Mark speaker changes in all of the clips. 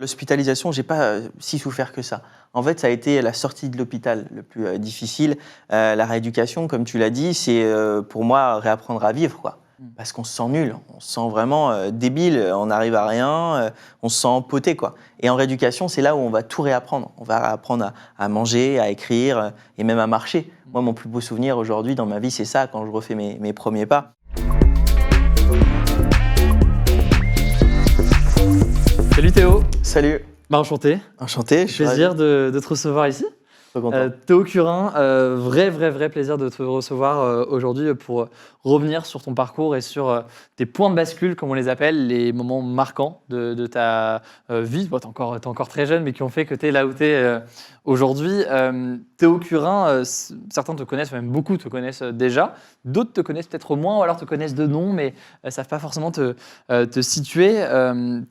Speaker 1: L'hospitalisation, j'ai pas si souffert que ça. En fait, ça a été la sortie de l'hôpital le plus difficile. La rééducation, comme tu l'as dit, c'est pour moi réapprendre à vivre, quoi. Parce qu'on se sent nul, on se sent vraiment débile, on n'arrive à rien, on se sent empoté, quoi. Et en rééducation, c'est là où on va tout réapprendre. On va apprendre à manger, à écrire et même à marcher. Moi, mon plus beau souvenir aujourd'hui dans ma vie, c'est ça, quand je refais mes premiers pas.
Speaker 2: Salut Théo.
Speaker 1: Salut.
Speaker 2: Enchanté.
Speaker 1: Enchanté.
Speaker 2: Plaisir de te recevoir ici.
Speaker 1: Trop content.
Speaker 2: Théo Curin, vrai plaisir de te recevoir aujourd'hui pour revenir sur ton parcours et sur tes points de bascule, comme on les appelle, les moments marquants de ta vie. Bon, t'es encore très jeune, mais qui ont fait que tu es là où tu es aujourd'hui. Théo Curin, certains te connaissent, même beaucoup te connaissent déjà. D'autres te connaissent peut-être moins, ou alors te connaissent de nom, mais ne savent pas forcément te situer.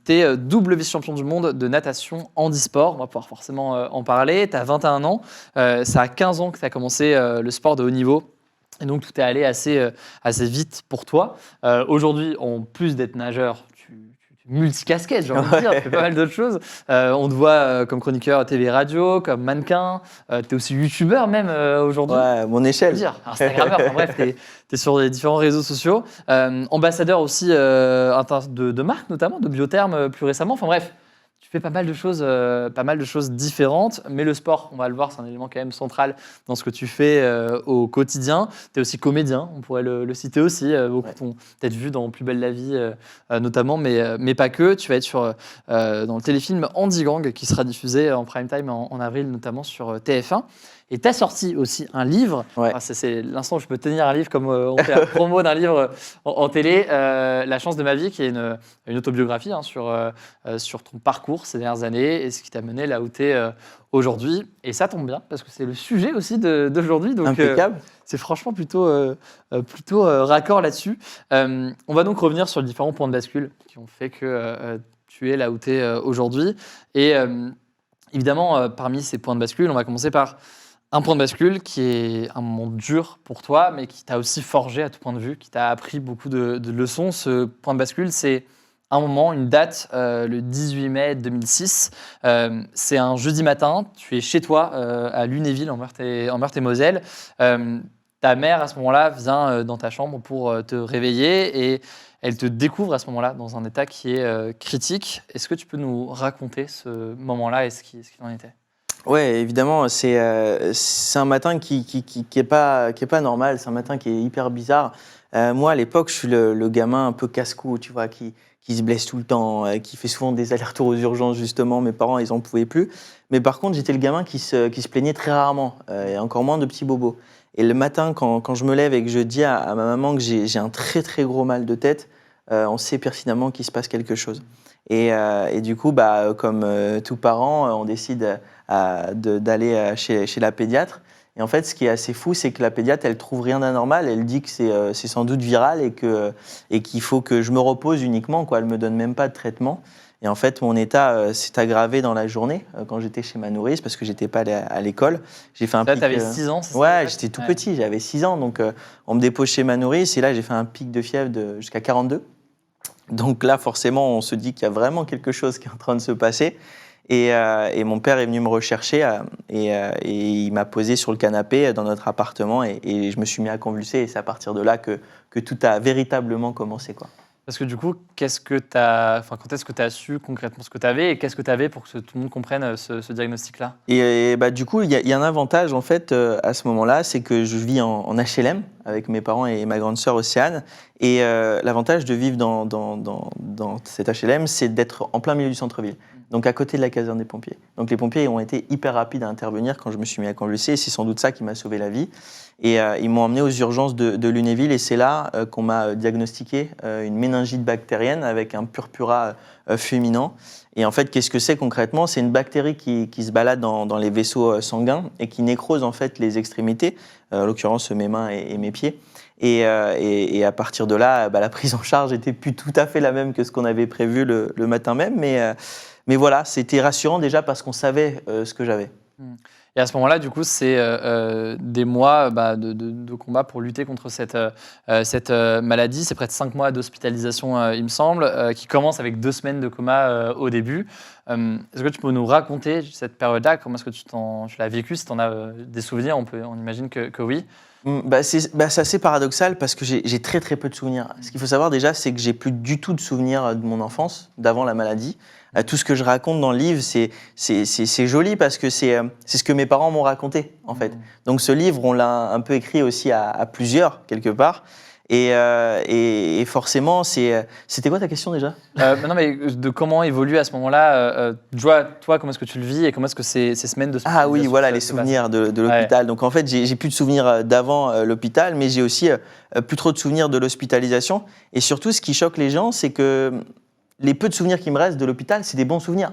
Speaker 2: Tu es double vice-champion du monde de natation handisport. On va pouvoir forcément en parler. Tu as 21 ans. Ça a 15 ans que tu as commencé le sport de haut niveau. Et donc, tout est allé assez vite pour toi. Aujourd'hui, en plus d'être nageur, tu multicasquette, j'ai envie de dire, tu fais pas mal d'autres choses. On te voit comme chroniqueur TV radio, comme mannequin. Tu es aussi youtubeur même aujourd'hui.
Speaker 1: Ouais, mon échelle.
Speaker 2: Dire, Instagrammeur, enfin, bref, tu es sur les différents réseaux sociaux. Ambassadeur aussi de marques, notamment, de Biotherm plus récemment. Enfin bref, tu fais pas mal de choses différentes, mais le sport, on va le voir, c'est un élément quand même central dans ce que tu fais au quotidien. Tu es aussi comédien, on pourrait le citer aussi. Beaucoup t'ont peut-être vu dans Plus belle la vie, notamment, mais pas que. Tu vas être dans le téléfilm Andy Gang, qui sera diffusé en prime time en avril, notamment sur TF1. Et tu as sorti aussi un livre.
Speaker 1: Ouais.
Speaker 2: Enfin, c'est l'instant où je peux tenir un livre comme on fait la promo d'un livre en télé. La chance de ma vie, qui est une autobiographie sur ton parcours ces dernières années et ce qui t'a mené là où tu es aujourd'hui. Et ça tombe bien parce que c'est le sujet aussi d'aujourd'hui. Donc,
Speaker 1: impeccable.
Speaker 2: C'est franchement plutôt raccord là-dessus. On va donc revenir sur les différents points de bascule qui ont fait que tu es là où tu es aujourd'hui. Et évidemment, parmi ces points de bascule, on va commencer par un point de bascule qui est un moment dur pour toi, mais qui t'a aussi forgé à tout point de vue, qui t'a appris beaucoup de leçons. Ce point de bascule, c'est un moment, une date, le 18 mai 2006. C'est un jeudi matin, tu es chez toi à Lunéville, en Meurthe-et-Moselle. Ta mère, à ce moment-là, vient dans ta chambre pour te réveiller et elle te découvre à ce moment-là dans un état qui est critique. Est-ce que tu peux nous raconter ce moment-là et ce qu'il en était ?
Speaker 1: Ouais, évidemment, c'est un matin qui est pas normal, c'est un matin qui est hyper bizarre. Moi, à l'époque, je suis le gamin un peu casse-cou, tu vois, qui se blesse tout le temps, qui fait souvent des allers-retours aux urgences, justement. Mes parents, ils en pouvaient plus. Mais par contre, j'étais le gamin qui se plaignait très rarement, et encore moins de petits bobos. Et le matin, quand je me lève et que je dis à ma maman que j'ai un très, très gros mal de tête, on sait pertinemment qu'il se passe quelque chose. Et du coup, comme tout parent, on décide d'aller chez la pédiatre. Et en fait, ce qui est assez fou, c'est que la pédiatre, elle trouve rien d'anormal. Elle dit que c'est sans doute viral et qu'il faut que je me repose uniquement, quoi. Elle me donne même pas de traitement. Et en fait, mon état s'est aggravé dans la journée quand j'étais chez ma nourrice parce que j'étais pas allé à l'école. J'ai fait un pic.
Speaker 2: Là, t'avais 6 ans, c'est ça?
Speaker 1: Ouais, j'étais tout petit, j'avais 6 ans. Donc, on me dépose chez ma nourrice et là, j'ai fait un pic de fièvre jusqu'à 42. Donc là, forcément, on se dit qu'il y a vraiment quelque chose qui est en train de se passer. Et mon père est venu me rechercher et il m'a posé sur le canapé dans notre appartement et je me suis mis à convulser. Et c'est à partir de là que tout a véritablement commencé, quoi.
Speaker 2: Parce que du coup, quand est-ce que tu as su concrètement ce que tu avais et qu'est-ce que tu avais pour que tout le monde comprenne ce diagnostic-là ?
Speaker 1: Et du coup, il y a un avantage en fait à ce moment-là, c'est que je vis en HLM avec mes parents et ma grande sœur Océane. Et l'avantage de vivre dans cette HLM, c'est d'être en plein milieu du centre-ville. Donc à côté de la caserne des pompiers. Donc les pompiers ont été hyper rapides à intervenir quand je me suis mis à convulser. C'est sans doute ça qui m'a sauvé la vie. Et ils m'ont emmené aux urgences de Lunéville et c'est là qu'on m'a diagnostiqué une méningite bactérienne avec un purpura fulminant. Et en fait, qu'est-ce que c'est concrètement ? C'est une bactérie qui se balade dans les vaisseaux sanguins et qui nécrose en fait les extrémités, en l'occurrence mes mains et mes pieds. Et à partir de là, la prise en charge n'était plus tout à fait la même que ce qu'on avait prévu le matin même. Mais voilà, c'était rassurant déjà parce qu'on savait ce que j'avais.
Speaker 2: Et à ce moment-là, du coup, c'est des mois de combat pour lutter contre cette maladie. C'est près de 5 mois d'hospitalisation, il me semble, qui commence avec 2 semaines de coma au début. Est-ce que tu peux nous raconter cette période-là? Comment est-ce que tu l'as vécu? Si tu en as des souvenirs, on imagine que oui.
Speaker 1: C'est assez paradoxal parce que j'ai très très peu de souvenirs. Ce qu'il faut savoir déjà, c'est que j'ai plus du tout de souvenirs de mon enfance, d'avant la maladie. Tout ce que je raconte dans le livre, c'est joli parce que c'est ce que mes parents m'ont raconté en fait. Donc ce livre, on l'a un peu écrit aussi à plusieurs quelque part. Et forcément, c'était quoi ta question déjà?
Speaker 2: Non, mais de comment évolue à ce moment-là, toi, comment est-ce que tu le vis et comment est-ce que ces semaines de
Speaker 1: Ah oui, voilà, les
Speaker 2: se
Speaker 1: souvenirs de l'hôpital. Donc en fait, j'ai plus de souvenirs d'avant l'hôpital, mais j'ai aussi plus trop de souvenirs de l'hospitalisation. Et surtout, ce qui choque les gens, c'est que les peu de souvenirs qui me restent de l'hôpital, c'est des bons souvenirs.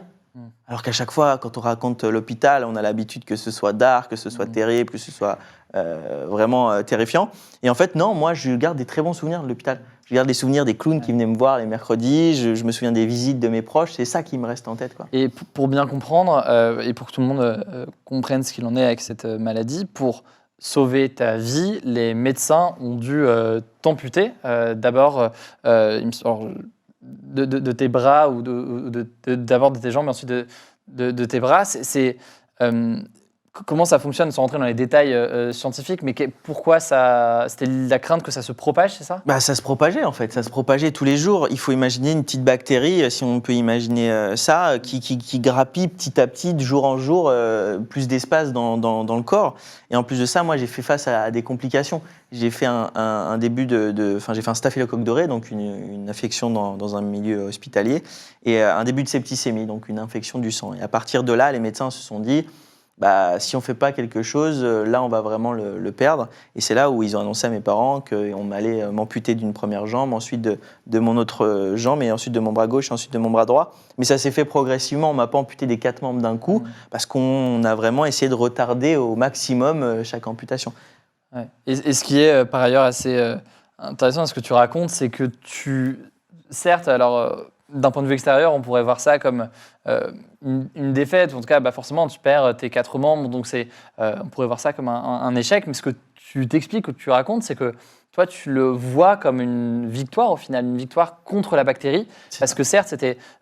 Speaker 1: Alors qu'à chaque fois, quand on raconte l'hôpital, on a l'habitude que ce soit dark, que ce soit terrible, que ce soit vraiment terrifiant. Et en fait, non, moi, je garde des très bons souvenirs de l'hôpital. Je garde des souvenirs des clowns qui venaient me voir les mercredis. Je me souviens des visites de mes proches. C'est ça qui me reste en tête, quoi.
Speaker 2: Et pour bien comprendre, et pour que tout le monde comprenne ce qu'il en est avec cette maladie, pour sauver ta vie, les médecins ont dû t'amputer. D'abord, de tes bras ou d'abord de tes jambes, mais ensuite de tes bras. Comment ça fonctionne, sans rentrer dans les détails scientifiques, mais pourquoi c'était la crainte que ça se propage, c'est ça?
Speaker 1: Ça se propageait en fait, ça se propageait tous les jours. Il faut imaginer une petite bactérie, si on peut imaginer ça, qui grappille petit à petit, de jour en jour, plus d'espace dans le corps. Et en plus de ça, moi j'ai fait face à des complications. J'ai fait un début j'ai fait un staphylocoque doré, donc une infection dans un milieu hospitalier, et un début de septicémie, donc une infection du sang. Et à partir de là, les médecins se sont dit, si on ne fait pas quelque chose, là, on va vraiment le perdre. Et c'est là où ils ont annoncé à mes parents qu'on allait m'amputer d'une première jambe, ensuite de mon autre jambe, et ensuite de mon bras gauche, et ensuite de mon bras droit. Mais ça s'est fait progressivement. On ne m'a pas amputé des 4 membres d'un coup, parce qu'on a vraiment essayé de retarder au maximum chaque amputation.
Speaker 2: Ouais. Et ce qui est par ailleurs assez intéressant dans ce que tu racontes, c'est que certes, alors d'un point de vue extérieur, on pourrait voir ça comme une défaite, en tout cas, forcément, tu perds tes 4 membres, donc on pourrait voir ça comme un échec, mais ce que tu t'expliques, que tu racontes, c'est que toi, tu le vois comme une victoire, au final, une victoire contre la bactérie, parce que certes,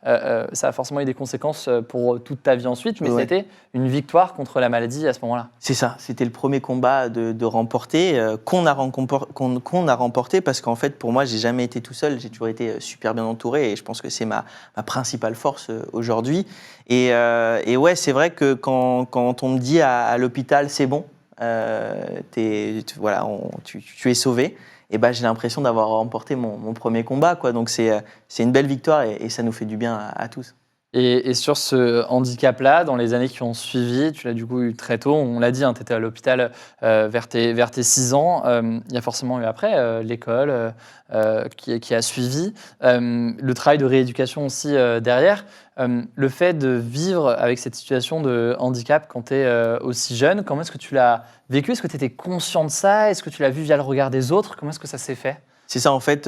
Speaker 2: ça a forcément eu des conséquences pour toute ta vie ensuite, mais c'était une victoire contre la maladie à ce moment-là. C'est
Speaker 1: ça, c'était le premier combat de remporter, qu'on a remporté, parce qu'en fait, pour moi, j'ai jamais été tout seul, j'ai toujours été super bien entouré, et je pense que c'est ma principale force aujourd'hui. Et ouais, c'est vrai que quand on me dit à l'hôpital, c'est bon, tu es sauvé, et j'ai l'impression d'avoir remporté mon premier combat, quoi. Donc c'est une belle victoire et ça nous fait du bien à tous.
Speaker 2: Et sur ce handicap-là, dans les années qui ont suivi, tu l'as du coup eu très tôt, on l'a dit, tu étais à l'hôpital vers tes 6 ans. Il y a forcément eu après l'école qui a suivi, le travail de rééducation aussi derrière. Le fait de vivre avec cette situation de handicap quand tu es aussi jeune, comment est-ce que tu l'as vécu? Est-ce que tu étais conscient de ça? Est-ce que tu l'as vu via le regard des autres? Comment est-ce que ça s'est fait?
Speaker 1: C'est ça, en fait,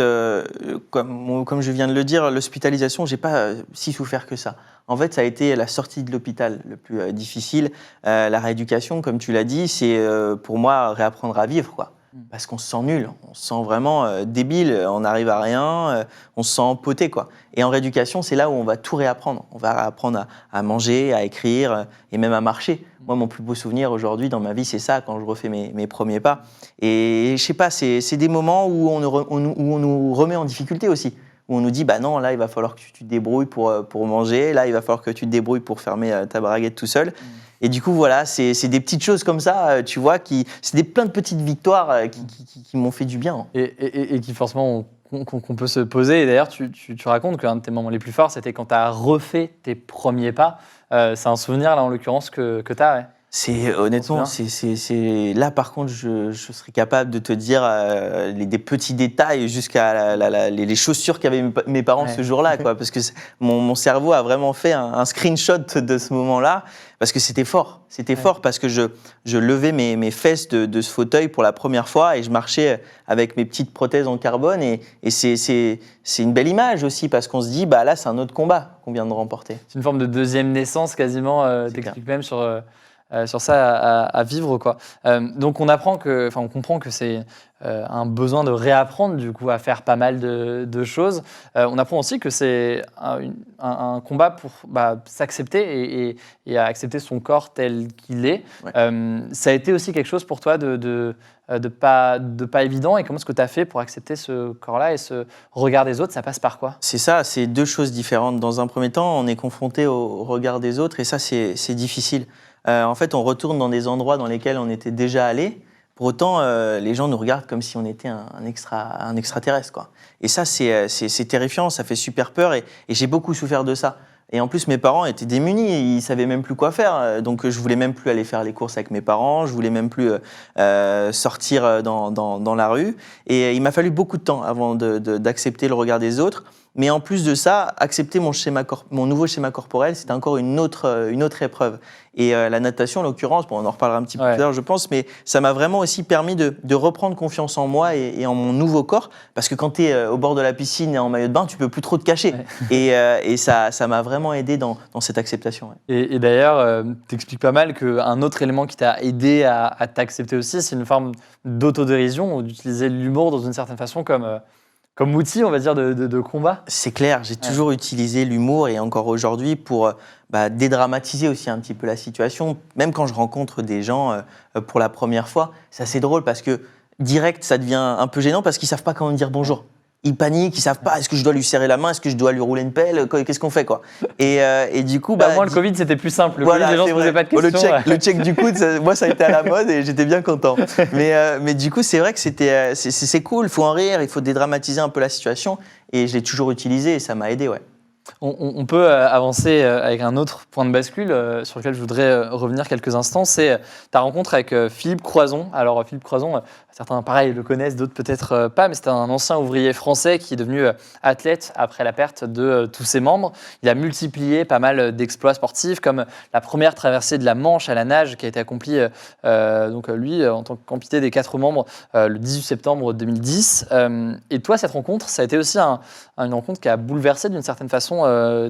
Speaker 1: comme je viens de le dire, l'hospitalisation, j'ai pas si souffert que ça. En fait, ça a été la sortie de l'hôpital le plus difficile. La rééducation, comme tu l'as dit, c'est pour moi réapprendre à vivre, quoi. Parce qu'on se sent nul, on se sent vraiment débile, on n'arrive à rien, on se sent empoté, quoi. Et en rééducation, c'est là où on va tout réapprendre. On va réapprendre à manger, à écrire et même à marcher. Moi, mon plus beau souvenir aujourd'hui dans ma vie, c'est ça, quand je refais mes premiers pas. Et je sais pas, c'est des moments où on nous remet en difficulté aussi. Où on nous dit, non, là, il va falloir que tu te débrouilles pour manger. Là, il va falloir que tu te débrouilles pour fermer ta braguette tout seul. Et du coup, voilà, c'est des petites choses comme ça, tu vois, c'est plein de petites victoires qui m'ont fait du bien.
Speaker 2: Et qui forcément qu'on peut se poser. Et d'ailleurs, tu racontes qu'un de tes moments les plus forts, c'était quand tu as refait tes premiers pas. C'est un souvenir, là, en l'occurrence, que tu as, ouais.
Speaker 1: Honnêtement, là par contre, je serais capable de te dire des petits détails jusqu'à les chaussures qu'avaient mes parents ce jour-là, quoi, parce que mon cerveau a vraiment fait un screenshot de ce moment-là, parce que c'était fort. C'était fort parce que je levais mes fesses de ce fauteuil pour la première fois et je marchais avec mes petites prothèses en carbone et c'est une belle image aussi parce qu'on se dit, là, c'est un autre combat qu'on vient de remporter.
Speaker 2: C'est une forme de deuxième naissance quasiment, t'expliques même sur sur ça à vivre, quoi. Donc on comprend que c'est un besoin de réapprendre du coup à faire pas mal de choses. On apprend aussi que c'est un combat pour s'accepter et à accepter son corps tel qu'il est.
Speaker 1: Ouais.
Speaker 2: Ça a été aussi quelque chose pour toi de pas évident, et comment est-ce que tu as fait pour accepter ce corps-là et ce regard des autres? Ça passe par quoi?
Speaker 1: C'est ça, c'est deux choses différentes. Dans un premier temps, on est confronté au regard des autres et ça, c'est difficile. En fait, on retourne dans des endroits dans lesquels on était déjà allé. Pour autant, les gens nous regardent comme si on était un extraterrestre, quoi. Et ça, c'est terrifiant, ça fait super peur et j'ai beaucoup souffert de ça. Et en plus, mes parents étaient démunis, ils savaient même plus quoi faire. Donc, je voulais même plus aller faire les courses avec mes parents, je voulais même plus sortir dans la rue. Et il m'a fallu beaucoup de temps avant d'accepter le regard des autres. Mais en plus de ça, accepter mon nouveau schéma corporel, c'était encore une autre épreuve. Et la natation, en l'occurrence, on en reparlera un petit peu plus tard, je pense, mais ça m'a vraiment aussi permis de reprendre confiance en moi et en mon nouveau corps. Parce que quand tu es au bord de la piscine et en maillot de bain, tu peux plus trop te cacher. Ouais. Et ça m'a vraiment aidé dans cette acceptation. Ouais.
Speaker 2: Et d'ailleurs, tu expliques pas mal qu'un autre élément qui t'a aidé à t'accepter aussi, c'est une forme d'autodérision, ou d'utiliser l'humour dans une certaine façon comme outil, on va dire, de combat.
Speaker 1: C'est clair, j'ai toujours utilisé l'humour et encore aujourd'hui pour dédramatiser aussi un petit peu la situation. Même quand je rencontre des gens pour la première fois, c'est assez drôle parce que direct, ça devient un peu gênant parce qu'ils ne savent pas comment me dire bonjour. Ils paniquent, ils savent pas, est-ce que je dois lui serrer la main, est-ce que je dois lui rouler une pelle, qu'est-ce qu'on fait, quoi. Et du coup,
Speaker 2: moi, le Covid, c'était plus simple. Le Covid, les gens se posaient pas de questions.
Speaker 1: Le check du coude, moi, ça a été à la mode et j'étais bien content. Mais du coup, c'est vrai que c'est cool, il faut en rire, il faut dédramatiser un peu la situation. Et je l'ai toujours utilisé et ça m'a aidé, ouais.
Speaker 2: On peut avancer avec un autre point de bascule sur lequel je voudrais revenir quelques instants, c'est ta rencontre avec Philippe Croison. Alors Philippe Croison, certains pareil le connaissent, d'autres peut-être pas, mais c'est un ancien ouvrier français qui est devenu athlète après la perte de tous ses membres. Il a multiplié pas mal d'exploits sportifs, comme la première traversée de la Manche à la nage qui a été accomplie donc lui en tant qu'amputé des 4 membres le 18 septembre 2010. Et toi, cette rencontre, ça a été aussi une rencontre qui a bouleversé d'une certaine façon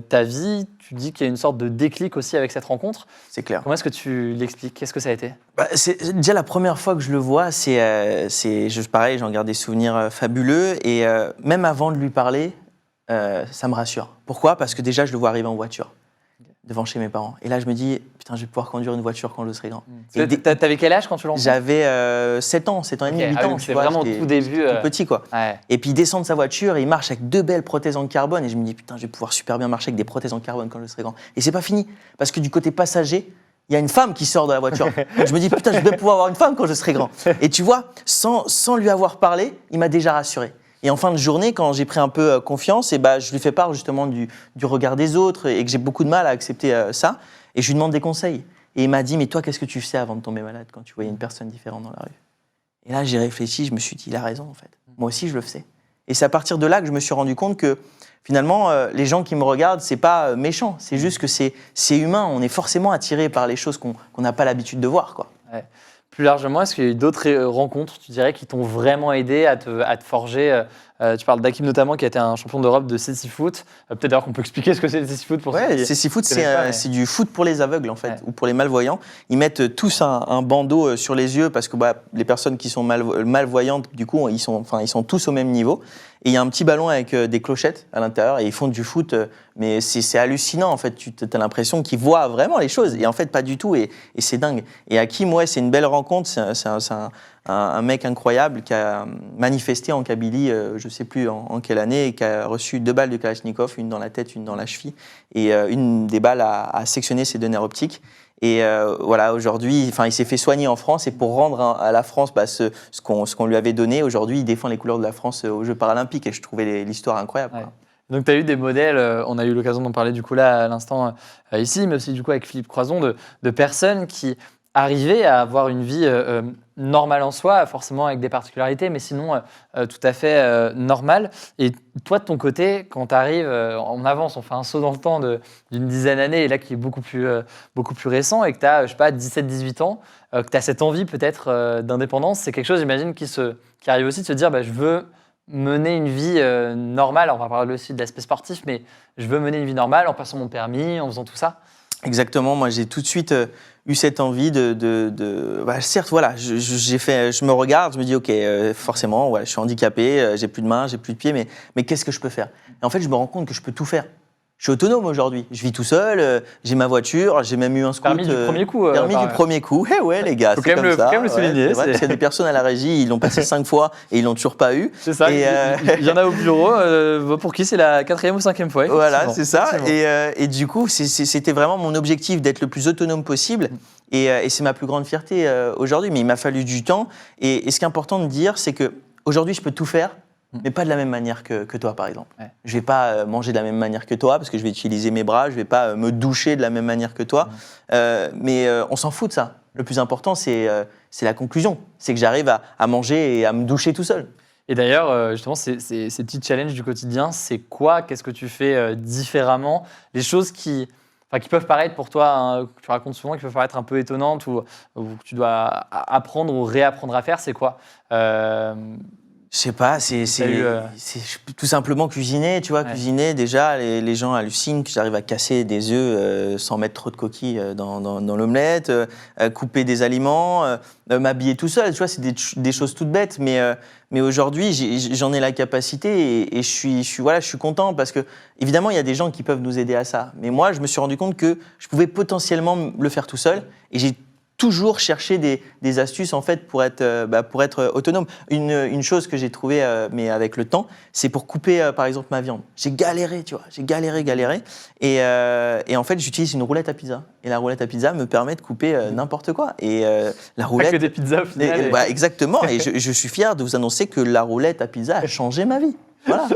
Speaker 2: ta vie. Tu dis qu'il y a une sorte de déclic aussi avec cette rencontre.
Speaker 1: C'est clair.
Speaker 2: Comment est-ce que tu l'expliques? Qu'est-ce que ça a été?
Speaker 1: C'est déjà la première fois que je le vois, pareil, j'en garde des souvenirs fabuleux et même avant de lui parler, ça me rassure. Pourquoi? Parce que déjà, je le vois arriver en voiture devant chez mes parents. Et là, je me dis, putain, je vais pouvoir conduire une voiture quand je serai grand.
Speaker 2: T'avais quel âge quand tu l'as rencontré?
Speaker 1: J'avais 7 ans et demi, 8 ans.
Speaker 2: C'est vraiment tout début.
Speaker 1: Tout petit, quoi.
Speaker 2: Ouais.
Speaker 1: Et puis, il descend de sa voiture et il marche avec 2 belles prothèses en carbone. Et je me dis, putain, je vais pouvoir super bien marcher avec des prothèses en carbone quand je serai grand. Et c'est pas fini. Parce que du côté passager, il y a une femme qui sort de la voiture. Donc, je me dis, putain, je vais pouvoir avoir une femme quand je serai grand. Et tu vois, sans lui avoir parlé, il m'a déjà rassuré. Et en fin de journée, quand j'ai pris un peu confiance, je lui fais part justement du regard des autres et que j'ai beaucoup de mal à accepter ça. Et je lui demande des conseils. Et il m'a dit, mais toi, qu'est-ce que tu faisais avant de tomber malade quand tu voyais une personne différente dans la rue? Et là, j'ai réfléchi, je me suis dit, il a raison en fait. Moi aussi, je le faisais. Et c'est à partir de là que je me suis rendu compte que finalement, les gens qui me regardent, c'est pas méchant. C'est juste que c'est humain. On est forcément attiré par les choses qu'on n'a pas l'habitude de voir, quoi.
Speaker 2: Ouais. Plus largement, est-ce qu'il y a eu d'autres rencontres, tu dirais, qui t'ont vraiment aidé à te forger tu parles d'Hakim notamment, qui a été un champion d'Europe de cécifoot. Peut-être d'ailleurs qu'on peut expliquer ce que c'est le cécifoot pour ceux qui
Speaker 1: cécifoot, c'est du foot pour les aveugles, en fait, ou pour les malvoyants. Ils mettent tous un bandeau sur les yeux parce que les personnes qui sont malvoyantes, du coup, ils sont tous au même niveau. Et il y a un petit ballon avec des clochettes à l'intérieur et ils font du foot. Mais c'est hallucinant, en fait. Tu as l'impression qu'ils voient vraiment les choses. Et en fait, pas du tout. Et c'est dingue. Et Hakim, c'est une belle rencontre. C'est un mec incroyable qui a manifesté en Kabylie, je ne sais plus en quelle année, et qui a reçu 2 balles de Kalachnikov, une dans la tête, une dans la cheville. Et une des balles a sectionné ses 2 nerfs optiques. Et voilà, aujourd'hui, il s'est fait soigner en France. Et pour rendre à la France ce qu'on lui avait donné, aujourd'hui, il défend les couleurs de la France aux Jeux paralympiques. Et je trouvais l'histoire incroyable.
Speaker 2: Ouais. Donc, tu as eu des modèles, on a eu l'occasion d'en parler du coup là à l'instant ici, mais aussi du coup avec Philippe Croison, de personnes qui arrivaient à avoir une vie normale en soi, forcément avec des particularités, mais sinon tout à fait normale. Et toi, de ton côté, quand tu arrives en avance, on fait un saut dans le temps d'une dizaine d'années, et là qui est beaucoup plus récent, et que tu as, je sais pas, 17-18 ans, que tu as cette envie peut-être d'indépendance, c'est quelque chose, j'imagine, qui arrive aussi de se dire, je veux mener une vie normale. On va parler aussi de l'aspect sportif, mais je veux mener une vie normale en passant mon permis, en faisant tout ça.
Speaker 1: Exactement, moi j'ai tout de suite eu cette envie certes, voilà, je me regarde, je me dis, ok, forcément, ouais, je suis handicapé, j'ai plus de mains, j'ai plus de pieds, mais qu'est-ce que je peux faire? Et en fait, je me rends compte que je peux tout faire. Je suis autonome aujourd'hui, je vis tout seul, j'ai ma voiture, j'ai même eu un scoot.
Speaker 2: Permis du premier coup.
Speaker 1: Permis du premier coup, eh ouais les gars,
Speaker 2: Faut
Speaker 1: c'est
Speaker 2: quand même
Speaker 1: comme ça.
Speaker 2: faut quand même le souligner.
Speaker 1: C'est vrai, parce qu'il y a des personnes à la régie, ils l'ont passé 5 fois et ils l'ont toujours pas eu.
Speaker 2: C'est ça,
Speaker 1: Et,
Speaker 2: il y en a au bureau, pour qui c'est la 4e ou 5e fois.
Speaker 1: Voilà, c'est ça.
Speaker 2: Effectivement.
Speaker 1: Et du coup, c'était vraiment mon objectif d'être le plus autonome possible. Et c'est ma plus grande fierté aujourd'hui. Mais il m'a fallu du temps. Et ce qui est important de dire, c'est que aujourd'hui, je peux tout faire, mais pas de la même manière que toi, par exemple.
Speaker 2: Ouais.
Speaker 1: Je vais pas manger de la même manière que toi, parce que je vais utiliser mes bras. Je vais pas me doucher de la même manière que toi. Mais on s'en fout de ça. Le plus important, c'est la conclusion. C'est que j'arrive à manger et à me doucher tout seul.
Speaker 2: Et d'ailleurs, justement, ces petits challenges du quotidien, c'est quoi? Qu'est-ce que tu fais différemment? Les choses qui peuvent paraître pour toi, hein, que tu racontes souvent, qui peuvent paraître un peu étonnantes ou que tu dois apprendre ou réapprendre à faire, c'est quoi?
Speaker 1: Je sais pas, c'est tout simplement cuisiner, tu vois,
Speaker 2: Ouais.
Speaker 1: cuisiner, déjà, les gens hallucinent que j'arrive à casser des œufs sans mettre trop de coquilles dans l'omelette, couper des aliments, m'habiller tout seul, tu vois, c'est des choses toutes bêtes, mais aujourd'hui, j'en ai la capacité et je suis content parce que, évidemment, il y a des gens qui peuvent nous aider à ça, mais moi, je me suis rendu compte que je pouvais potentiellement le faire tout seul et j'ai toujours chercher des astuces en fait pour être autonome. Une chose que j'ai trouvée, mais avec le temps, c'est pour couper par exemple ma viande. J'ai galéré, tu vois, j'ai galéré. Et en fait, j'utilise une roulette à pizza. Et la roulette à pizza me permet de couper n'importe quoi. Et la roulette.
Speaker 2: Pas que des pizzas au final.
Speaker 1: Exactement. Et je suis fier de vous annoncer que la roulette à pizza a changé ma vie. Voilà.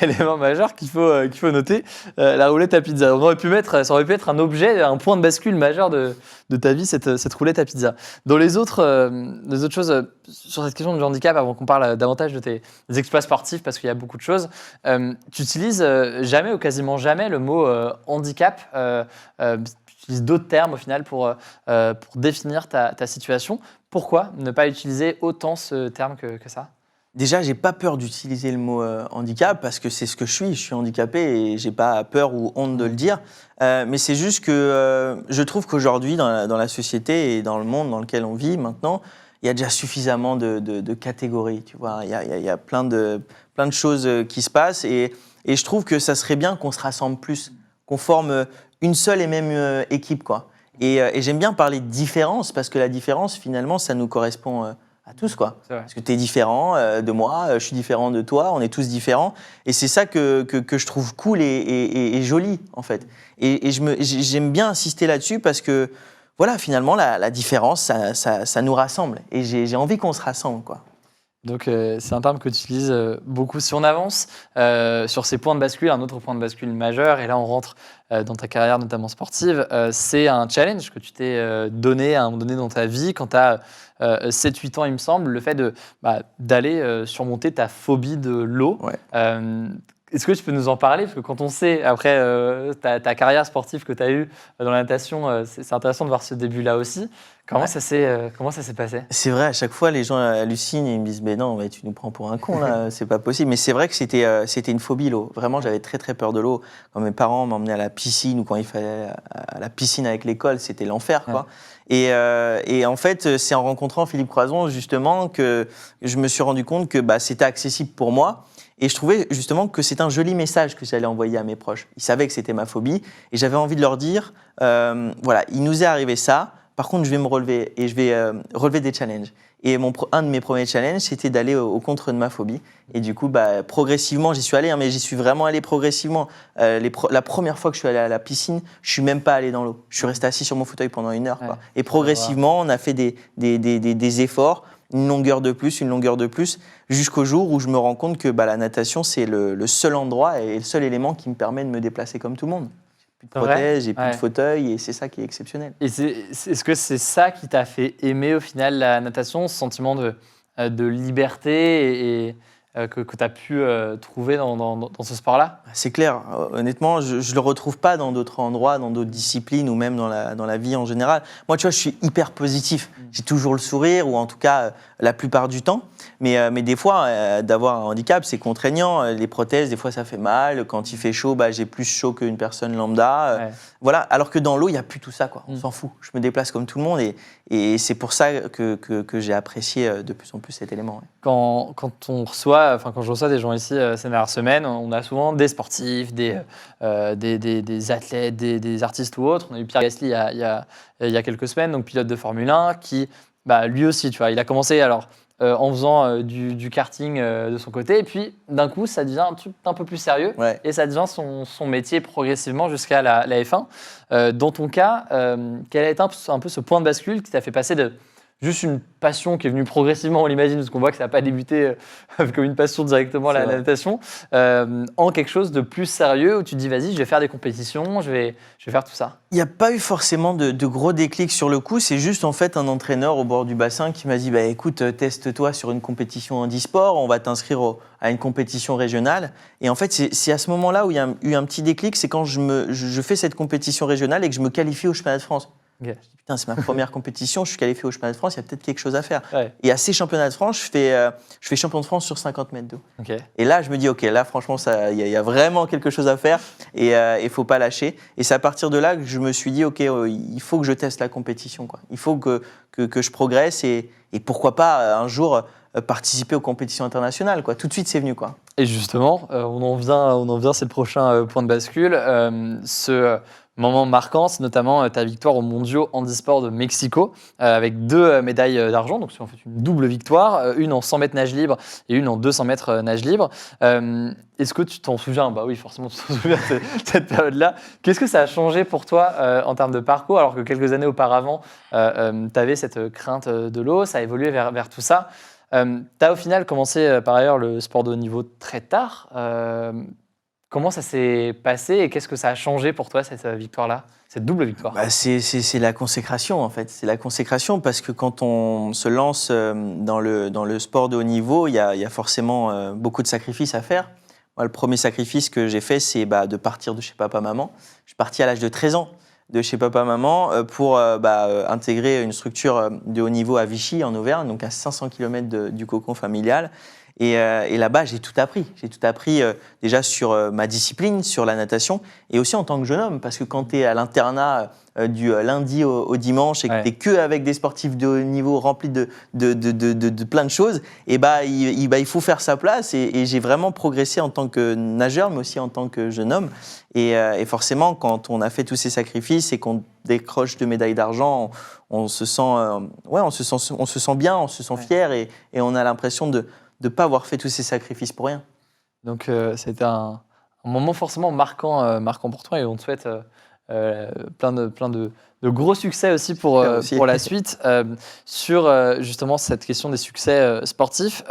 Speaker 2: Élément majeur qu'il faut noter, la roulette à pizza. Ça aurait pu être un objet, un point de bascule majeur de ta vie, cette roulette à pizza. Dans les autres choses, sur cette question du handicap, avant qu'on parle davantage de tes exploits sportifs, parce qu'il y a beaucoup de choses, tu utilises jamais ou quasiment jamais le mot handicap. Tu utilises d'autres termes au final pour définir ta situation. Pourquoi ne pas utiliser autant ce terme que ça?
Speaker 1: Déjà, j'ai pas peur d'utiliser le mot handicap parce que c'est ce que je suis handicapé et j'ai pas peur ou honte de le dire. Mais c'est juste que je trouve qu'aujourd'hui, dans la société et dans le monde dans lequel on vit maintenant, il y a déjà suffisamment de catégories, tu vois. Il y a plein de choses qui se passent et je trouve que ça serait bien qu'on se rassemble plus, qu'on forme une seule et même équipe, quoi. Et j'aime bien parler de différence parce que la différence, finalement, ça nous correspond à tous, quoi. Parce que tu es différent de moi, je suis différent de toi, on est tous différents. Et c'est ça que je trouve cool et joli, en fait. Et j'aime bien insister là-dessus parce que, voilà, finalement, la différence, ça nous rassemble. Et j'ai envie qu'on se rassemble, quoi.
Speaker 2: Donc, c'est un terme que tu utilises beaucoup. Si on avance sur ces points de bascule, un autre point de bascule majeur, et là, on rentre dans ta carrière, notamment sportive, c'est un challenge que tu t'es donné à un moment donné dans ta vie, quand tu as 7-8 ans, il me semble, le fait d'aller surmonter ta phobie de l'eau.
Speaker 1: Ouais.
Speaker 2: Est-ce que tu peux nous en parler? Parce que quand on sait, après ta carrière sportive que tu as eue dans la natation, c'est intéressant de voir ce début-là aussi. Comment ça s'est passé?
Speaker 1: C'est vrai, à chaque fois, les gens hallucinent et ils me disent « Mais non, mais tu nous prends pour un con, là, c'est pas possible. » Mais c'est vrai que c'était une phobie, l'eau. Vraiment, j'avais très, très peur de l'eau. Quand mes parents m'emmenaient à la piscine ou quand il fallait à la piscine avec l'école, c'était l'enfer, quoi. Et en fait, c'est en rencontrant Philippe Croison, justement, que je me suis rendu compte que c'était accessible pour moi. Et je trouvais justement que c'est un joli message que j'allais envoyer à mes proches. Ils savaient que c'était ma phobie et j'avais envie de leur dire, voilà, il nous est arrivé ça, par contre je vais me relever et je vais relever des challenges. Et un de mes premiers challenges, c'était d'aller au contre de ma phobie. Et du coup, progressivement, j'y suis allé, mais j'y suis vraiment allé progressivement. La première fois que je suis allé à la piscine, je suis même pas allé dans l'eau. Je suis resté assis sur mon fauteuil pendant 1 heure, quoi. Et progressivement, on a fait des efforts, une longueur de plus, jusqu'au jour où je me rends compte que la natation, c'est le seul endroit et le seul élément qui me permet de me déplacer comme tout le monde. J'ai plus de prothèse, j'ai plus de fauteuil, et c'est ça qui est exceptionnel.
Speaker 2: Et est-ce que c'est ça qui t'a fait aimer au final la natation, ce sentiment de liberté et que tu as pu trouver dans ce sport-là?
Speaker 1: C'est clair. Honnêtement, je ne le retrouve pas dans d'autres endroits, dans d'autres disciplines ou même dans la vie en général. Moi, tu vois, je suis hyper positif. J'ai toujours le sourire, ou en tout cas la plupart du temps. Mais des fois, d'avoir un handicap, c'est contraignant. Les prothèses, des fois, ça fait mal. Quand il fait chaud, j'ai plus chaud qu'une personne lambda.
Speaker 2: Ouais.
Speaker 1: Voilà. Alors que dans l'eau, il n'y a plus tout ça, quoi. On s'en fout. Je me déplace comme tout le monde. Et c'est pour ça que j'ai apprécié de plus en plus cet élément. Ouais.
Speaker 2: Quand je reçois des gens ici ces dernières semaines, on a souvent des sportifs, des athlètes, des artistes ou autres. On a eu Pierre Gasly il y a quelques semaines, donc pilote de Formule 1, qui, lui aussi, tu vois, il a commencé en faisant du karting de son côté, et puis d'un coup, ça devient un truc un peu plus sérieux,
Speaker 1: Ouais.
Speaker 2: et ça devient son métier progressivement jusqu'à la F1. Dans ton cas, quel a été un peu ce point de bascule qui t'a fait passer de juste une passion qui est venue progressivement, on l'imagine, parce qu'on voit que ça n'a pas débuté comme une passion directement, la natation, en quelque chose de plus sérieux où tu te dis, vas-y, je vais faire des compétitions, je vais faire tout ça?
Speaker 1: Il n'y a pas eu forcément de gros déclics sur le coup. C'est juste en fait un entraîneur au bord du bassin qui m'a dit écoute, teste-toi sur une compétition handisport, on va t'inscrire à une compétition régionale. Et en fait, c'est à ce moment-là où il y a eu un petit déclic, c'est quand je fais cette compétition régionale et que je me qualifie au championnat de France.
Speaker 2: Okay.
Speaker 1: Je dis, putain, c'est ma première compétition, je suis qualifié au championnat de France, il y a peut-être quelque chose à faire.
Speaker 2: Ouais.
Speaker 1: Et à ces championnats de France, je fais champion de France sur 50 mètres d'eau.
Speaker 2: Okay.
Speaker 1: Et là, je me dis, OK, là, franchement, il y a vraiment quelque chose à faire et il ne faut pas lâcher. Et c'est à partir de là que je me suis dit, OK, il faut que je teste la compétition, quoi. Il faut que je progresse et pourquoi pas un jour participer aux compétitions internationales, quoi. Tout de suite, c'est venu, quoi.
Speaker 2: Et justement, on en vient, c'est le prochain point de bascule. Ce moment marquant, c'est notamment ta victoire aux mondiaux handisport de Mexico, avec 2 médailles d'argent, donc c'est en fait une double victoire, une en 100 mètres nage libre et une en 200 mètres nage libre. Est-ce que tu t'en souviens? Bah oui, forcément, tu t'en souviens de cette période-là. Qu'est-ce que ça a changé pour toi en termes de parcours, alors que quelques années auparavant, tu avais cette crainte de l'eau, ça a évolué vers tout ça? Tu as au final commencé par ailleurs le sport de haut niveau très tard. Comment ça s'est passé et qu'est-ce que ça a changé pour toi, cette victoire-là, cette double victoire?
Speaker 1: C'est la consécration, en fait. C'est la consécration parce que quand on se lance dans le sport de haut niveau, il y a forcément beaucoup de sacrifices à faire. Moi, le premier sacrifice que j'ai fait, c'est de partir de chez papa-maman. Je suis parti à l'âge de 13 ans de chez papa-maman pour intégrer une structure de haut niveau à Vichy, en Auvergne, donc à 500 km du cocon familial. Et là-bas, j'ai tout appris. J'ai tout appris déjà sur ma discipline, sur la natation, et aussi en tant que jeune homme, parce que quand tu es à l'internat du lundi au dimanche et que tu n'es que avec des sportifs de haut niveau remplis de plein de choses, et il faut faire sa place. Et j'ai vraiment progressé en tant que nageur, mais aussi en tant que jeune homme. Et forcément, quand on a fait tous ces sacrifices et qu'on décroche 2 médailles d'argent, on se sent bien, on se sent fier, et on a l'impression de ne pas avoir fait tous ces sacrifices pour rien.
Speaker 2: Donc c'était un moment forcément marquant pour toi, et on te souhaite plein de gros succès aussi pour la suite. Sur justement cette question des succès sportifs,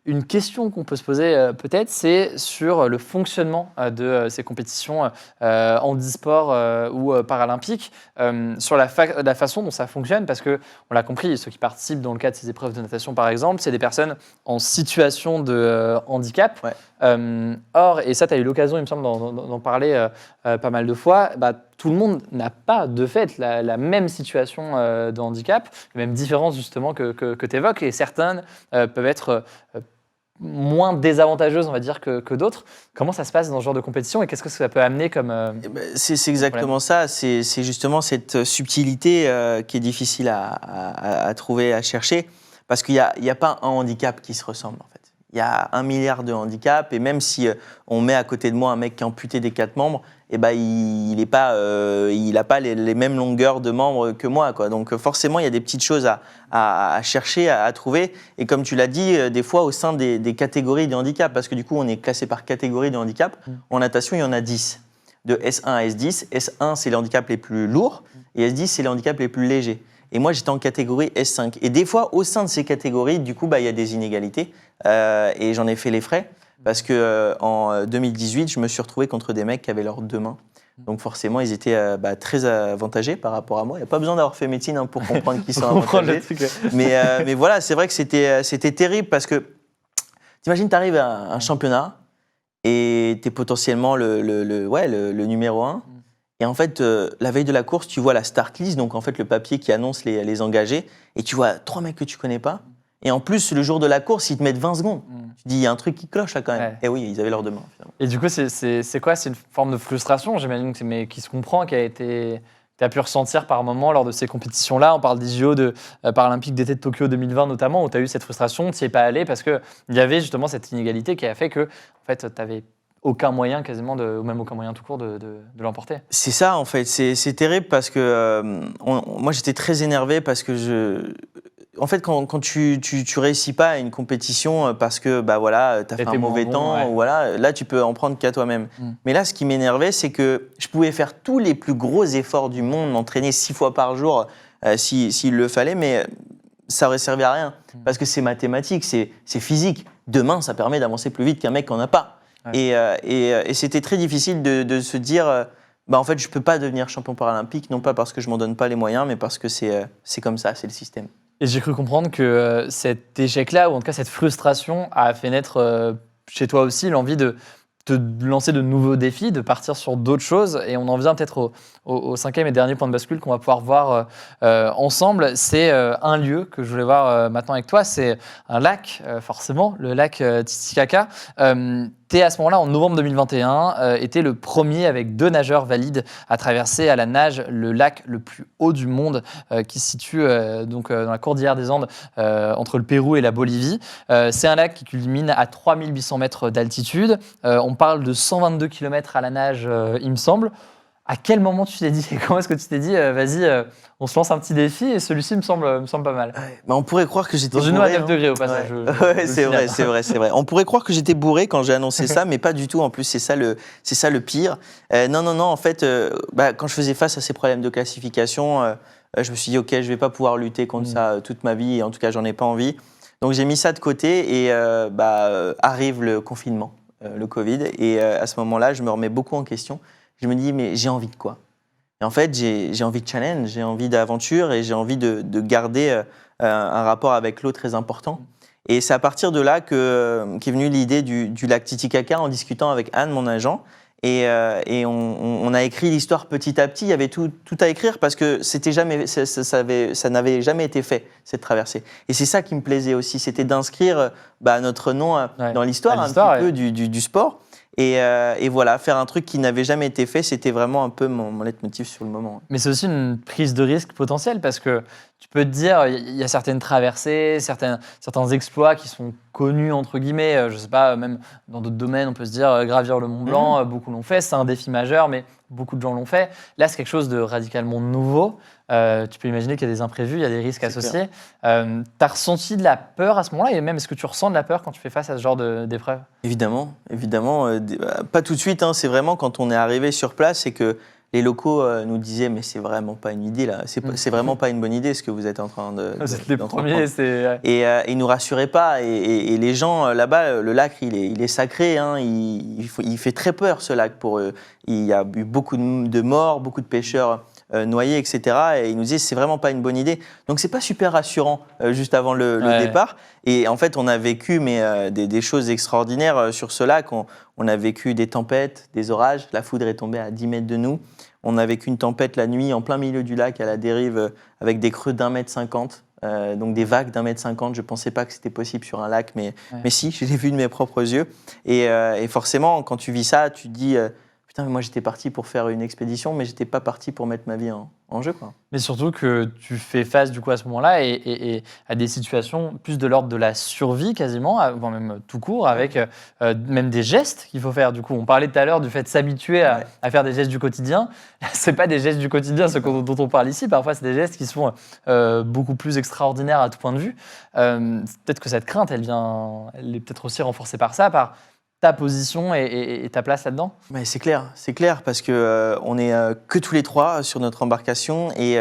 Speaker 2: une question qu'on peut se poser peut-être, c'est sur le fonctionnement de ces compétitions handisport ou paralympiques, sur la façon dont ça fonctionne, parce qu'on l'a compris, ceux qui participent dans le cadre de ces épreuves de natation par exemple, c'est des personnes en situation de handicap.
Speaker 1: Ouais.
Speaker 2: Or, et ça tu as eu l'occasion, il me semble, d'en parler pas mal de fois, tout le monde n'a pas de fait la même situation de handicap, les mêmes différences justement que tu évoques, et certaines peuvent être moins désavantageuses, on va dire, que d'autres. Comment ça se passe dans ce genre de compétition et qu'est-ce que ça peut amener comme
Speaker 1: c'est exactement ça. C'est justement cette subtilité qui est difficile à trouver, à chercher, parce qu'il n'y a pas un handicap qui se ressemble, en fait. Il y a 1 milliard de handicaps, et même si on met à côté de moi un mec qui est amputé des 4 membres, il n'a pas les mêmes longueurs de membres que moi, quoi. Donc forcément, il y a des petites choses à chercher, à trouver. Et comme tu l'as dit, des fois au sein des catégories de handicap, parce que du coup, on est classé par catégorie de handicap. En natation, il y en a 10, de S1 à S10. S1, c'est les handicaps les plus lourds, et S10, c'est les handicaps les plus légers. Et moi, j'étais en catégorie S5. Et des fois, au sein de ces catégories, du coup, il y a des inégalités. Et j'en ai fait les frais. Parce qu'en 2018, je me suis retrouvé contre des mecs qui avaient leurs 2 mains. Donc forcément, ils étaient très avantagés par rapport à moi. Il n'y a pas besoin d'avoir fait médecine pour comprendre qu'ils sont avantagés. Mais voilà, c'est vrai que c'était terrible parce que T'imagines, t'arrives à un championnat et t'es potentiellement le numéro 1. Et en fait, la veille de la course, tu vois la start list, donc en fait le papier qui annonce les engagés, et tu vois 3 mecs que tu connais pas. Et en plus, le jour de la course, ils te mettent 20 secondes. Tu te dis, il y a un truc qui cloche là quand même.
Speaker 2: Ouais.
Speaker 1: Et oui, ils avaient leur demande finalement.
Speaker 2: Et du coup, c'est quoi? C'est une forme de frustration, j'imagine, mais qui se comprend, que tu as pu ressentir par moment lors de ces compétitions-là. On parle des JO paralympiques d'été de Tokyo 2020 notamment, où tu as eu cette frustration, tu n'y es pas allé parce qu'il y avait justement cette inégalité qui a fait que en fait, tu n'avais aucun moyen quasiment, ou même aucun moyen tout court de l'emporter.
Speaker 1: C'est ça en fait, c'est terrible parce que moi j'étais très énervé parce que en fait, quand tu réussis pas à une compétition parce que bah voilà, t'as fait un mauvais temps,
Speaker 2: ouais.
Speaker 1: ou voilà, là tu peux en prendre qu'à toi-même. Mais là, ce qui m'énervait, c'est que je pouvais faire tous les plus gros efforts du monde, m'entraîner 6 fois par jour s'il le fallait, mais ça aurait servi à rien parce que c'est mathématique, c'est physique. Demain, ça permet d'avancer plus vite qu'un mec qui en a pas. Ouais. Et c'était très difficile de se dire. Bah en fait, je peux pas devenir champion paralympique, non pas parce que je m'en donne pas les moyens, mais parce que c'est comme ça, c'est le système.
Speaker 2: Et j'ai cru comprendre que cet échec-là, ou en tout cas cette frustration, a fait naître chez toi aussi l'envie de te lancer de nouveaux défis, de partir sur d'autres choses. Et on en vient peut-être au cinquième et dernier point de bascule qu'on va pouvoir voir ensemble. C'est un lieu que je voulais voir maintenant avec toi. C'est un lac, forcément, le lac Titicaca. Tu es à ce moment-là, en novembre 2021, était le premier avec 2 nageurs valides à traverser à la nage le lac le plus haut du monde qui se situe dans la cordillère des Andes entre le Pérou et la Bolivie. C'est un lac qui culmine à 3800 mètres d'altitude. On parle de 122 km à la nage, il me semble. À quel moment tu t'es dit, comment est-ce que tu t'es dit, vas-y, on se lance un petit défi et celui-ci me semble pas mal.
Speaker 1: Ouais, bah on pourrait croire que j'étais bourré.
Speaker 2: Dans une eau à 9 degrés au passage.
Speaker 1: Ouais, ouais, c'est vrai. On pourrait croire que j'étais bourré quand j'ai annoncé ça, mais pas du tout. En plus, c'est ça le pire. Non. En fait, quand je faisais face à ces problèmes de classification, je me suis dit, ok, je vais pas pouvoir lutter contre ça toute ma vie. Et en tout cas, j'en ai pas envie. Donc j'ai mis ça de côté et arrive le confinement, le Covid. Et à ce moment-là, je me remets beaucoup en question. Je me dis, mais j'ai envie de quoi? Et en fait, j'ai envie de challenge, j'ai envie d'aventure et j'ai envie de garder un rapport avec l'eau très important. Et c'est à partir de là qu'est venue l'idée du lac Titicaca en discutant avec Anne, mon agent. Et on a écrit l'histoire petit à petit. Il y avait tout à écrire parce que ça n'avait jamais été fait, cette traversée. Et c'est ça qui me plaisait aussi, c'était d'inscrire notre nom dans l'histoire un petit peu du sport. Et voilà, faire un truc qui n'avait jamais été fait, c'était vraiment un peu mon leitmotiv sur le moment.
Speaker 2: Mais c'est aussi une prise de risque potentielle parce que tu peux te dire, il y a certaines traversées, certains exploits qui sont connus, entre guillemets. Je ne sais pas, même dans d'autres domaines, on peut se dire gravir le Mont Blanc, beaucoup l'ont fait, c'est un défi majeur, mais beaucoup de gens l'ont fait. Là, c'est quelque chose de radicalement nouveau. Tu peux imaginer qu'il y a des imprévus, il y a des risques associés. Tu as ressenti de la peur à ce moment-là? Et même, est-ce que tu ressens de la peur quand tu fais face à ce genre d'épreuve?
Speaker 1: Évidemment. Pas tout de suite. C'est vraiment quand on est arrivé sur place et que les locaux nous disaient mais c'est vraiment pas une idée là. C'est vraiment pas une bonne idée ce que vous êtes en train de.
Speaker 2: Vous êtes les premiers.
Speaker 1: Et ils nous rassuraient pas. Et les gens là-bas, le lac il est sacré. Il fait très peur ce lac pour eux. Il y a eu beaucoup de morts, beaucoup de pêcheurs noyés, etc. Et ils nous disaient c'est vraiment pas une bonne idée. Donc c'est pas super rassurant juste avant le départ. Et en fait on a vécu des choses extraordinaires sur ce lac. On a vécu des tempêtes, des orages. La foudre est tombée à 10 mètres de nous. On a vécu une tempête la nuit en plein milieu du lac à la dérive avec des creux d'1,50 m. Donc des vagues d'1,50 m. Je pensais pas que c'était possible sur un lac, mais si, je l'ai vu de mes propres yeux. Et forcément, quand tu vis ça, tu te dis putain, mais moi j'étais parti pour faire une expédition, mais j'étais pas parti pour mettre ma vie en jeu, quoi.
Speaker 2: Mais surtout que tu fais face du coup à ce moment-là et à des situations plus de l'ordre de la survie quasiment, voire même tout court, avec même des gestes qu'il faut faire. Du coup, on parlait tout à l'heure du fait de s'habituer à faire des gestes du quotidien. C'est pas des gestes du quotidien ce dont on parle ici. Parfois, c'est des gestes qui sont beaucoup plus extraordinaires à tout point de vue. Peut-être que cette crainte, elle est peut-être aussi renforcée par ça, par ta position et ta place là-dedans?
Speaker 1: Mais c'est clair parce que on est que tous les 3 sur notre embarcation et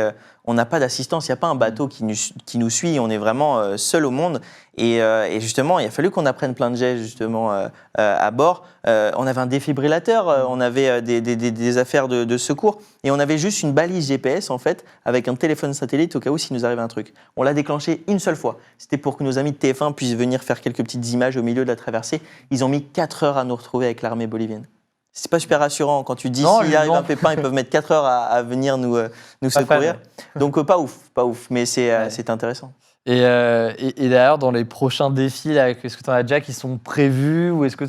Speaker 1: on n'a pas d'assistance, il n'y a pas un bateau qui nous suit, on est vraiment seul au monde. Et justement, il a fallu qu'on apprenne plein de gestes justement à bord. On avait un défibrillateur, on avait des affaires de secours et on avait juste une balise GPS en fait avec un téléphone satellite au cas où s'il nous arrivait un truc. On l'a déclenché une seule fois. C'était pour que nos amis de TF1 puissent venir faire quelques petites images au milieu de la traversée. Ils ont mis 4 heures à nous retrouver avec l'armée bolivienne. C'est pas super rassurant quand tu dis s'il arrive un pépin, ils peuvent mettre 4 heures à venir nous secourir. Donc pas ouf, mais c'est intéressant.
Speaker 2: Et d'ailleurs, dans les prochains défis, est-ce que tu en as déjà qui sont prévus ou est-ce que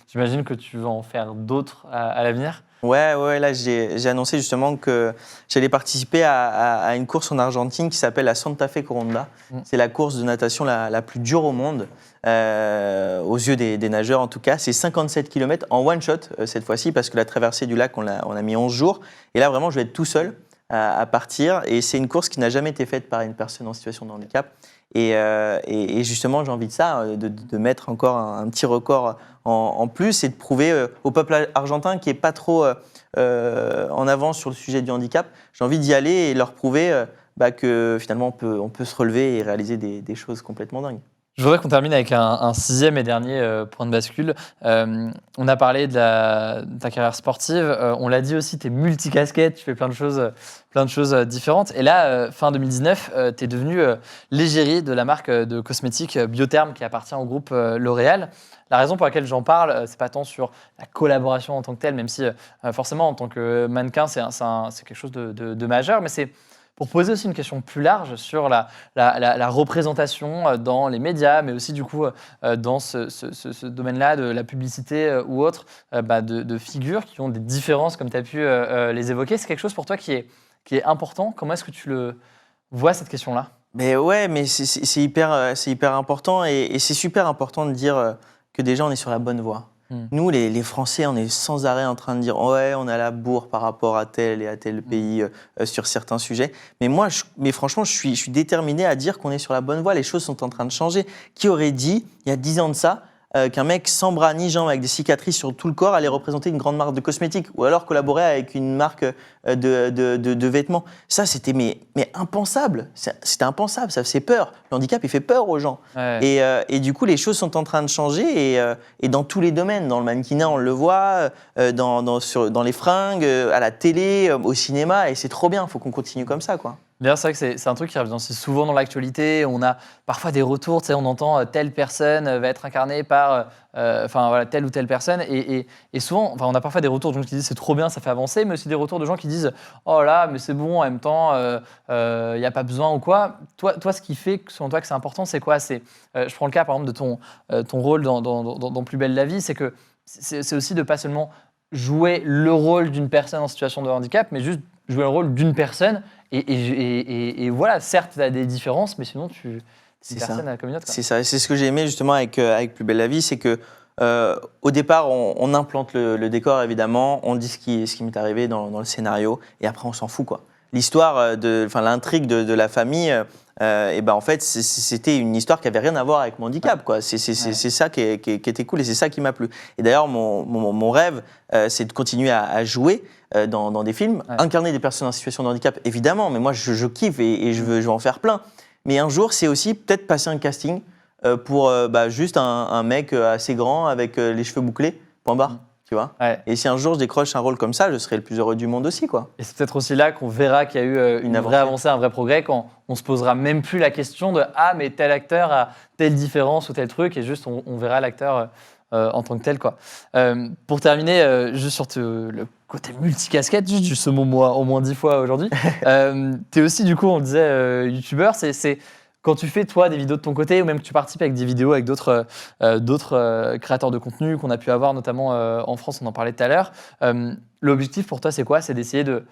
Speaker 2: j'imagine que tu vas en faire d'autres à l'avenir?
Speaker 1: Ouais, là j'ai annoncé justement que j'allais participer à une course en Argentine qui s'appelle la Santa Fe Coronda. C'est la course de natation la plus dure au monde, aux yeux des nageurs en tout cas. C'est 57 km en one shot cette fois-ci parce que la traversée du lac, on a mis 11 jours. Et là vraiment, je vais être tout seul à partir. Et c'est une course qui n'a jamais été faite par une personne en situation de handicap. Et justement, j'ai envie de ça, de mettre encore un petit record en plus et de prouver au peuple argentin qui n'est pas trop en avance sur le sujet du handicap. J'ai envie d'y aller et leur prouver que finalement on peut se relever et réaliser des choses complètement dingues.
Speaker 2: Je voudrais qu'on termine avec un sixième et dernier point de bascule. On a parlé de ta carrière sportive. On l'a dit aussi, tu es multicasquette, tu fais plein de choses différentes. Et là, fin 2019, tu es devenu l'égérie de la marque de cosmétiques Biotherm qui appartient au groupe L'Oréal. La raison pour laquelle j'en parle, c'est pas tant sur la collaboration en tant que telle, même si forcément en tant que mannequin, c'est quelque chose de majeur, mais c'est pour poser aussi une question plus large sur la représentation dans les médias, mais aussi du coup dans ce domaine-là de la publicité ou autre, de figures qui ont des différences comme tu as pu les évoquer. C'est quelque chose pour toi qui est important. Comment est-ce que tu le vois cette question-là?
Speaker 1: Mais ouais, mais c'est hyper important et c'est super important de dire que déjà on est sur la bonne voie. Nous, les Français, on est sans arrêt en train de dire « ouais, on a la bourre par rapport à tel et à tel pays sur certains sujets ». Mais franchement, je suis déterminé à dire qu'on est sur la bonne voie. Les choses sont en train de changer. Qui aurait dit, il y a 10 ans de ça, qu'un mec sans bras ni jambes avec des cicatrices sur tout le corps allait représenter une grande marque de cosmétiques ou alors collaborer avec une marque de vêtements. Ça, c'était mais impensable. C'était impensable, ça faisait peur. Le handicap, il fait peur aux gens. Ouais. Et du coup, les choses sont en train de changer et dans tous les domaines. Dans le mannequinat, on le voit, dans les fringues, à la télé, au cinéma. Et c'est trop bien, il faut qu'on continue comme ça, quoi.
Speaker 2: D'ailleurs, c'est vrai que c'est un truc qui revient aussi souvent dans l'actualité. On a parfois des retours, on entend telle personne va être incarnée par telle ou telle personne. Et souvent, on a parfois des retours de gens qui disent c'est trop bien, ça fait avancer, mais aussi des retours de gens qui disent oh là, mais c'est bon, en même temps, il n'y a pas besoin ou quoi. Toi, ce qui fait, selon toi, que c'est important, c'est quoi? Je prends le cas, par exemple, de ton rôle dans Plus belle la vie, c'est que c'est aussi de pas seulement jouer le rôle d'une personne en situation de handicap, mais juste jouer le rôle d'une personne. Et voilà, certes, tu as des différences, mais sinon, c'est une personne à la communauté.
Speaker 1: C'est ça. C'est ce que j'ai aimé justement avec Plus belle la vie, c'est que au départ, on implante le décor, évidemment, on dit ce qui m'est arrivé dans le scénario, et après, on s'en fout, quoi. L'histoire, l'intrigue de la famille, en fait, c'était une histoire qui avait rien à voir avec mon handicap, quoi. C'est ça qui était cool et c'est ça qui m'a plu. Et d'ailleurs, mon rêve, c'est de continuer à jouer dans des films, incarner des personnes en situation de handicap, évidemment, mais moi, je kiffe et je veux en faire plein. Mais un jour, c'est aussi peut-être passer un casting pour juste un mec assez grand avec les cheveux bouclés, point barre. Tu vois. Et si un jour je décroche un rôle comme ça, je serai le plus heureux du monde aussi, quoi.
Speaker 2: Et c'est peut-être aussi là qu'on verra qu'il y a eu une vraie avancée, un vrai progrès, quand on se posera même plus la question de ah mais tel acteur a telle différence ou tel truc, et juste on verra l'acteur en tant que tel, quoi. Pour terminer, juste sur le côté multicasquette, juste ce mot moi au moins 10 fois aujourd'hui. Tu es aussi, du coup, on le disait, youtubeur. C'est quand tu fais, toi, des vidéos de ton côté, ou même que tu participes avec des vidéos avec d'autres créateurs de contenu qu'on a pu avoir, notamment en France, on en parlait tout à l'heure. L'objectif pour toi, c'est quoi? C'est d'essayer de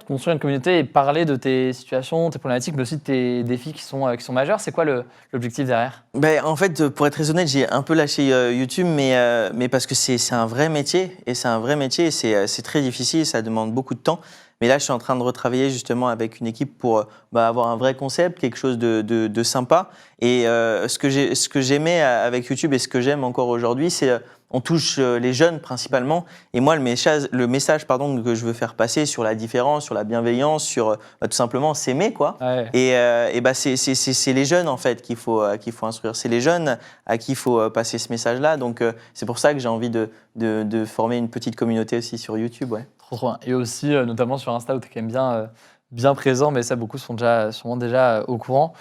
Speaker 2: construire une communauté et parler de tes situations, tes problématiques, mais aussi de tes défis qui sont majeurs. C'est quoi l'objectif derrière?
Speaker 1: En fait, pour être très honnête, j'ai un peu lâché YouTube, mais parce que c'est un vrai métier, et c'est très difficile, ça demande beaucoup de temps. Mais là, je suis en train de retravailler justement avec une équipe pour avoir un vrai concept, quelque chose de sympa. Et ce que j'aimais avec YouTube et ce que j'aime encore aujourd'hui, c'est on touche les jeunes principalement. Et moi, le message que je veux faire passer sur la différence, sur la bienveillance, sur tout simplement s'aimer, quoi.
Speaker 2: Ouais.
Speaker 1: Et bah, c'est les jeunes, en fait, qu'il faut instruire. C'est les jeunes à qui il faut passer ce message-là. Donc, c'est pour ça que j'ai envie de former une petite communauté aussi sur YouTube. Ouais.
Speaker 2: Trop bien. Et aussi, notamment sur Insta, où tu es quand même bien présent, mais ça, beaucoup sont sûrement déjà au courant.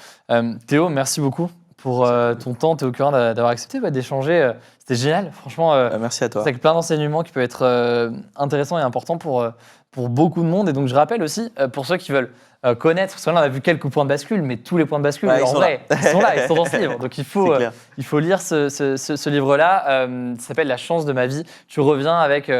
Speaker 2: Théo, merci beaucoup pour ton temps. Théo Curin, d'avoir accepté d'échanger. C'était génial, franchement.
Speaker 1: Merci à toi.
Speaker 2: C'est avec plein d'enseignements qui peuvent être intéressants et importants pour beaucoup de monde. Et donc, je rappelle aussi, pour ceux qui veulent connaître, parce que là, on a vu quelques points de bascule, mais tous les points de bascule,
Speaker 1: Ouais,
Speaker 2: en vrai, ils sont là, ils sont dans ce livre. Donc, il faut lire ce livre-là. Ça s'appelle La chance de ma vie. Tu reviens avec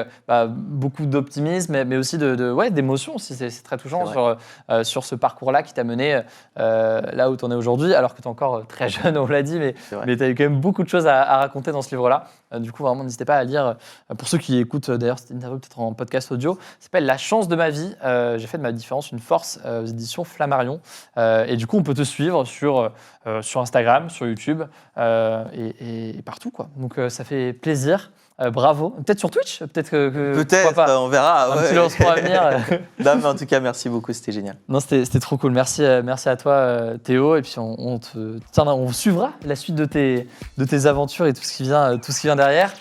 Speaker 2: beaucoup d'optimisme, mais aussi d'émotion aussi. C'est très touchant sur ce parcours-là qui t'a mené là où tu en es aujourd'hui, alors que tu es encore très jeune, on l'a dit, mais tu as eu quand même beaucoup de choses à raconter dans ce livre-là. Du coup, vraiment, n'hésitez pas à lire. Pour ceux qui écoutent, d'ailleurs, cette interview peut-être en podcast audio, ça s'appelle La chance de ma vie. J'ai fait de ma différence une force aux éditions Flammarion. Et du coup, on peut te suivre sur Instagram, sur YouTube et partout, quoi. Donc, ça fait plaisir. Bravo. Peut-être sur Twitch.
Speaker 1: Peut-être, on verra.
Speaker 2: Un petit lancement à venir.
Speaker 1: Non, mais en tout cas, merci beaucoup, c'était génial.
Speaker 2: Non, c'était trop cool. Merci à toi, Théo. Et puis, on suivra la suite de tes aventures et tout ce qui vient derrière.